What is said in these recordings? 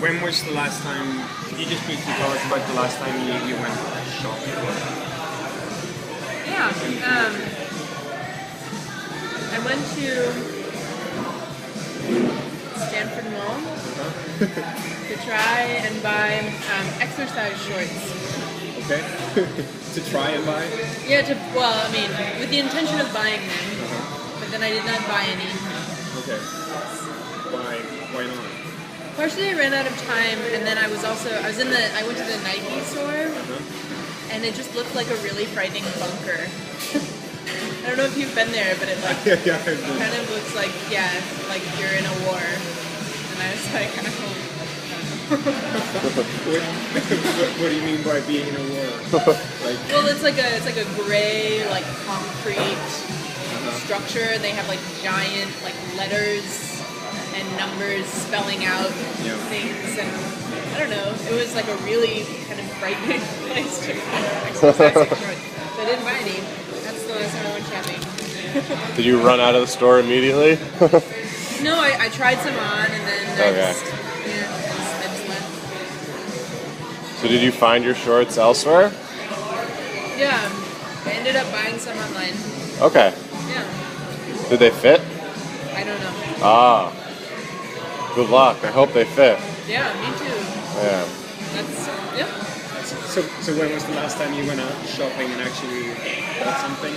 When was the last time? Could you just briefly tell us about the last time you went shopping? Yeah. I went to Stanford Mall to try and buy exercise shorts. Okay. To try and buy? Yeah, with the intention of buying them, but then I did not buy any. Okay. Why not? Partially I ran out of time, and then I went to the Nike store, and it just looked like a really frightening bunker. I don't know if you've been there, but it kind of looks like you're in a war. And I was like, what do you mean by being in a war? Well, it's like a gray concrete structure. They have giant letters and numbers spelling out things, and I don't know. It was a really kind of frightening place to exercise shorts. So I didn't buy any. That's the last time I went shopping. Did you run out of the store immediately? No, I tried some on, and then I just left. So did you find your shorts elsewhere? Yeah, I ended up buying some online. Okay. Yeah. Did they fit? I don't know. Ah. Good luck. I hope they fit. Yeah, me too. Yeah. So when was the last time you went out shopping and actually bought something?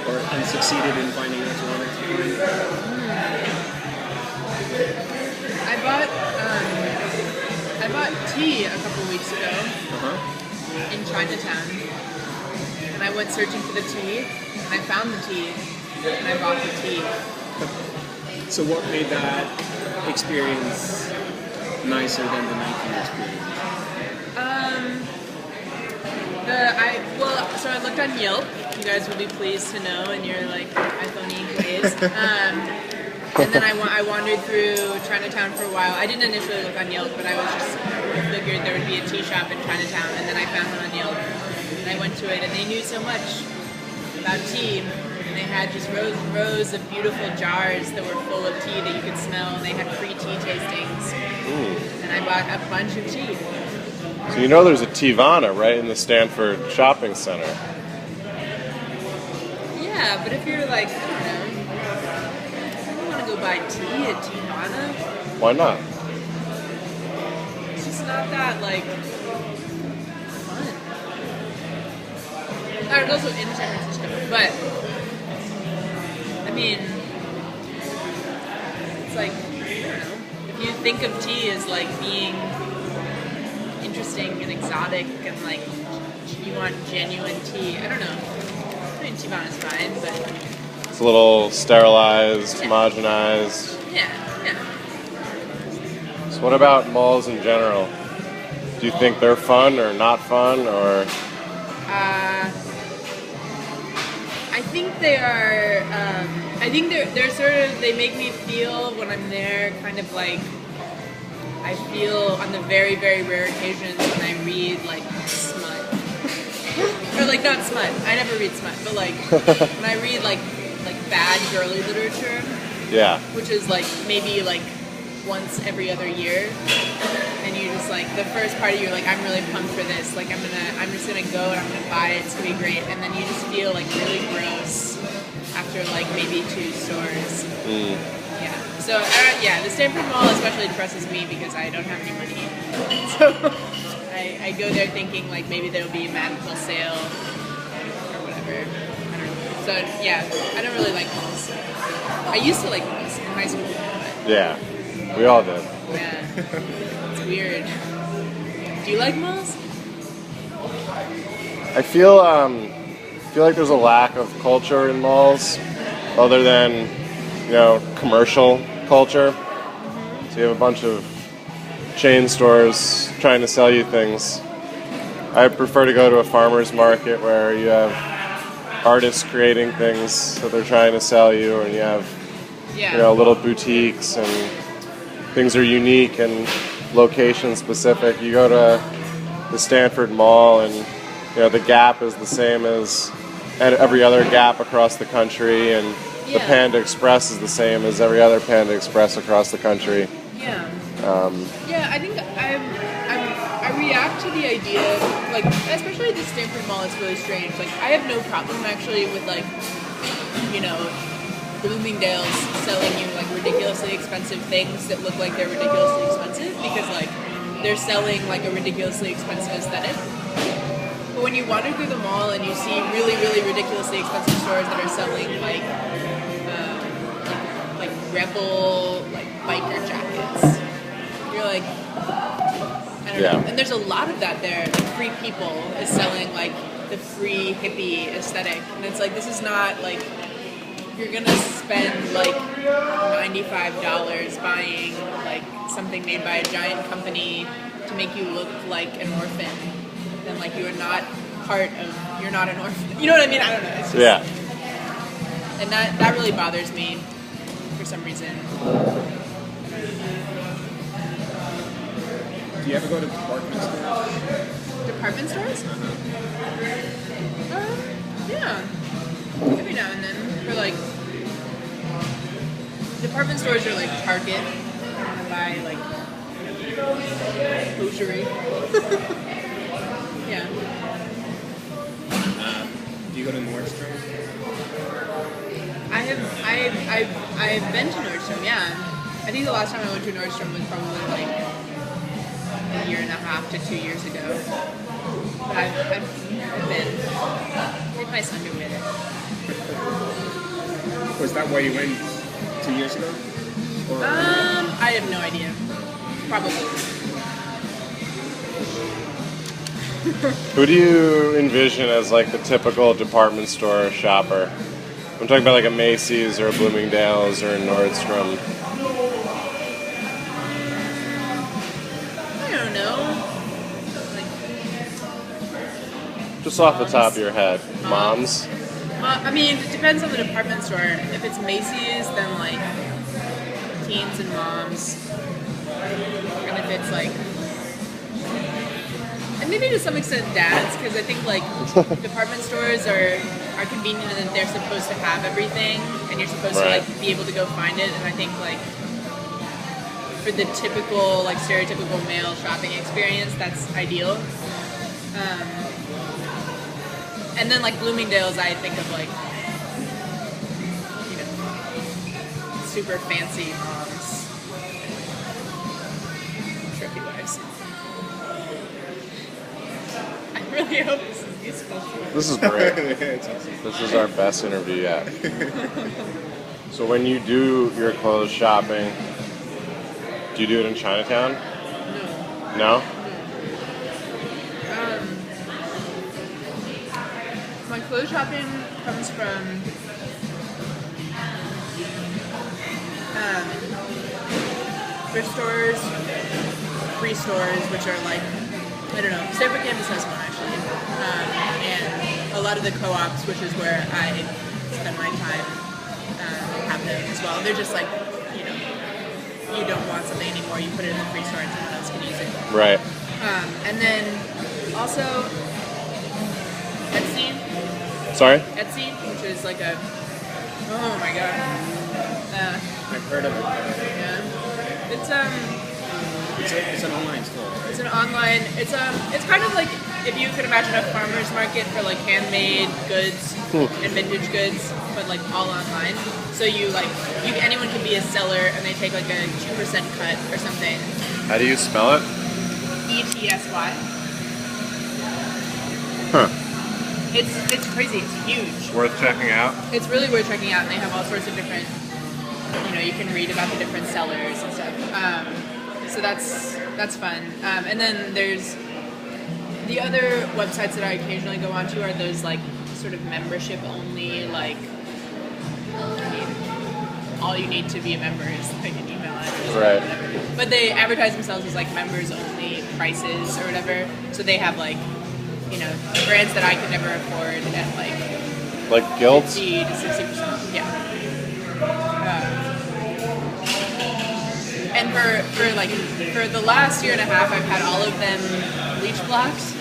And succeeded in finding what you wanted to find? I bought tea a couple weeks ago in Chinatown. And I went searching for the tea, and I found the tea, and I bought the tea. So what made that experience nicer than the Nike experience? So I looked on Yelp. You guys will be pleased to know in your iPhone-y ways. And then I wandered through Chinatown for a while. I didn't initially look on Yelp, but I figured there would be a tea shop in Chinatown, and then I found one on Yelp. And I went to it, and they knew so much about tea. And they had just rows and rows of beautiful jars that were full of tea that you could smell, and they had free tea tastings. And I bought a bunch of tea. So you know there's a Teavana right in the Stanford Shopping Center. Yeah, but if you're I don't want to go buy tea at Teavana. Why not? It's just not that fun. It's also in San Francisco, but I mean, it's I don't know. If you think of tea as being interesting and exotic and you want genuine tea, I don't know. I mean, Teavana's fine, but it's a little sterilized, homogenized. Yeah. So what about malls in general? Do you think they're fun or not fun, or? I think they are. I think they're sort of. They make me feel when I'm there, kind of I feel on the very, very rare occasions when I read smut, or not smut. I never read smut, but when I read bad girly literature. Yeah. Which is maybe once every other year, and you just the first part of you I'm really pumped for this. I'm just gonna go and I'm gonna buy it. It's gonna be great, and then you just feel really gross after maybe 2 stores. Yeah. So the Stanford Mall especially depresses me because I don't have any money. So I go there thinking maybe there will be a magical sale or whatever. I don't know. So yeah, I don't really like malls. I used to like malls in high school. But Yeah, we all did. yeah, it's weird. Do you like malls? I feel like there's a lack of culture in malls, other than commercial culture. So you have a bunch of chain stores trying to sell you things. I prefer to go to a farmer's market where you have artists creating things that they're trying to sell you, and you have little boutiques, and things are unique and location specific. You go to the Stanford Mall, and the Gap is the same as every other Gap across the country, and the Panda Express is the same as every other Panda Express across the country. Yeah. Yeah, I think I react to the idea, like, especially at the Stanford Mall, it's really strange. Like, I have no problem actually with, like, you know, Bloomingdale's selling you, like, ridiculously expensive things that look like they're ridiculously expensive because, like, they're selling, like, a ridiculously expensive aesthetic. But when you wander through the mall and you see really, really ridiculously expensive stores that are selling, like rebel, like, biker jackets, you're like, I don't know. And there's a lot of that there. Like, Free People is selling, like, the free hippie aesthetic. And it's like, this is not, like, you're gonna spend, like, $95 buying, like, something made by a giant company to make you look like an orphan. Then, like, you're not you're not an orphan. You know what I mean? I don't know. It's just, and that really bothers me for some reason. Do you ever go to department stores? Department stores? Yeah. Every now and then. For, like, department stores are like Target. I want to buy, like, hosiery. Yeah. Do you go to Nordstrom? I've been to Nordstrom, yeah. I think the last time I went to Nordstrom was probably, like, a year and a half to 2 years ago. But I've been. Did my son do it? Was that why you went 2 years ago? Or I have no idea. Probably. Who do you envision as, like, the typical department store shopper? I'm talking about, like, a Macy's or a Bloomingdale's or a Nordstrom. I don't know. Just off the top of your head. Moms? I mean, it depends on the department store. If it's Macy's, then, like, teens and moms. And if it's, like, and maybe to some extent dads, because I think, like, department stores are convenient and that they're supposed to have everything, and you're supposed to, like, be able to go find it. And I think, like, for the typical, like, stereotypical male shopping experience, that's ideal. And then, like, Bloomingdale's, I think of, like, you know, super fancy moms, trophy wives. I really hope this is useful. This is great. It's awesome. This is our best interview yet. So when you do your clothes shopping, do you do it in Chinatown? No. No? My clothes shopping comes from thrift stores, free stores, which are, like, I don't know, Stanford campus has one actually, and a lot of the co-ops, which is where I spend my time, have them as well. They're just like, you know, you don't want something anymore, you put it in the free store and someone else can use it. Right. And then also Etsy. Sorry? Etsy, which is like a, oh my god. I've heard of it. Yeah. It's an online store, right? It's an online, it's kind of like if you could imagine a farmer's market for, like, handmade goods and vintage goods, but, like, all online. So anyone can be a seller and they take, like, a 2% cut or something. How do you spell it? ETSY. Huh. It's crazy. It's huge. Worth checking out? It's really worth checking out, and they have all sorts of different, you know, you can read about the different sellers and stuff. So that's fun. And then there's the other websites that I occasionally go onto are those, like, sort of membership only, like, I mean, all you need to be a member is, like, an email address or whatever. But they advertise themselves as, like, members only prices or whatever. So they have, like, you know, brands that I could never afford at, like Gilts? 50 to 60%. Yeah. And for the last year and a half, I've had all of them bleach blocked.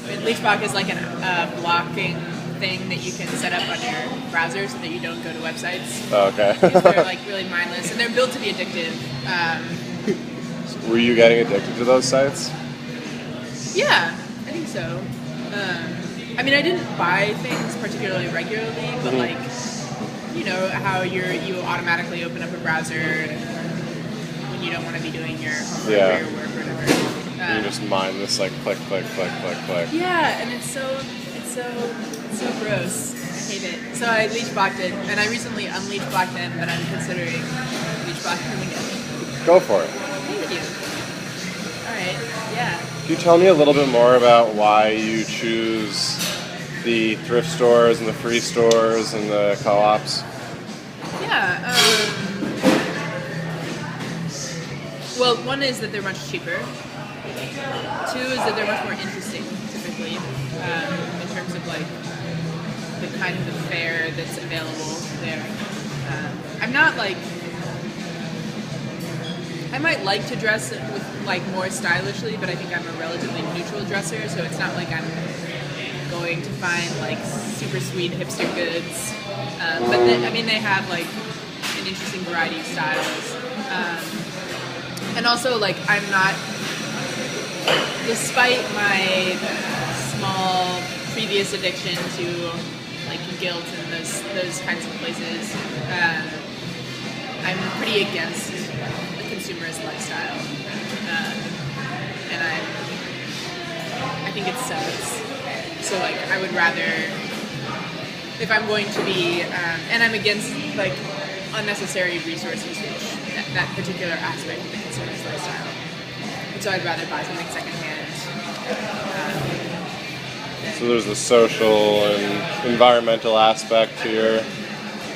I mean, bleach block is like a blocking thing that you can set up on your browser so that you don't go to websites. Oh, okay. Because they're like really mindless and they're built to be addictive. Were you getting addicted to those sites? Yeah, I think so. I mean, I didn't buy things particularly regularly, but like, you know, how you automatically open up a browser when you don't want to be doing your homework or your work or whatever. You just mindless, like click, click, click, click, click. Yeah, and it's so gross. I hate it. So I leech blocked it, and I recently unleash blocked them, but I'm considering leech blocking them again. Go for it. Thank you. All right. Yeah. Can you tell me a little bit more about why you choose the thrift stores and the free stores and the co-ops? Yeah. Well, one is that they're much cheaper. Two is that they're much more interesting, typically, in terms of like the kind of fare that's available there. I'm not like. I might like to dress with like more stylishly, but I think I'm a relatively neutral dresser, so it's not like I'm going to find like super sweet hipster goods. But I mean, they have like an interesting variety of styles, and also like I'm not, despite my small previous addiction to like guilt and those kinds of places, I'm pretty against consumerist lifestyle, and I think it sucks. So like I would rather, if I'm going to be, and I'm against like unnecessary resource usage, that particular aspect of the consumerist lifestyle. And so I'd rather buy something secondhand. So there's the social and environmental aspect to your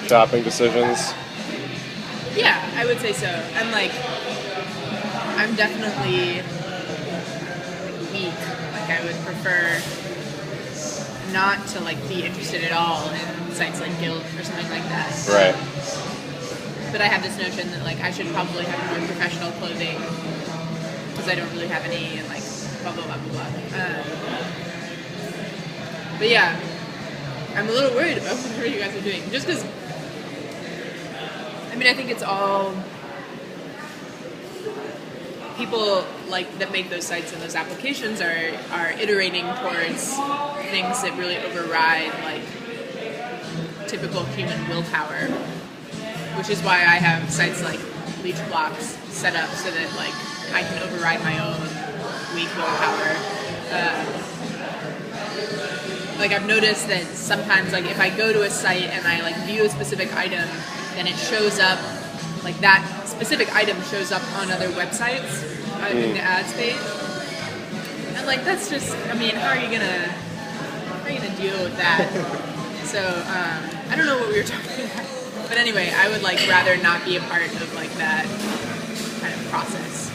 shopping decisions. Yeah, I would say so. And like, I'm definitely weak. Like, I would prefer not to like be interested at all in sites like Guild or something like that. Right. But I have this notion that like I should probably have more professional clothing because I don't really have any, and like blah blah blah blah blah. But yeah, I'm a little worried about whatever you guys are doing, just because. I mean, I think it's all people like that make those sites and those applications are iterating towards things that really override like typical human willpower, which is why I have sites like leech blocks set up so that like I can override my own weak willpower. Like I've noticed that sometimes like if I go to a site and I like view a specific item, then it shows up, like that specific item shows up on other websites in the ads page. And like that's just, I mean, how are you gonna deal with that? So I don't know what we were talking about. But anyway, I would like rather not be a part of like that kind of process.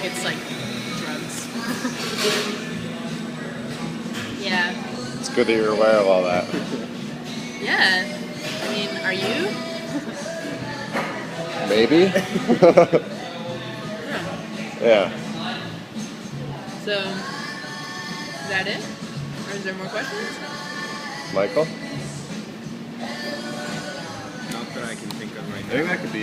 It's like drugs. Yeah. It's good that you're aware of all that. Yeah. I mean, are you? Maybe? Yeah. So, is that it? Or is there more questions? Michael? Not that I can think of right I now. think that could be it.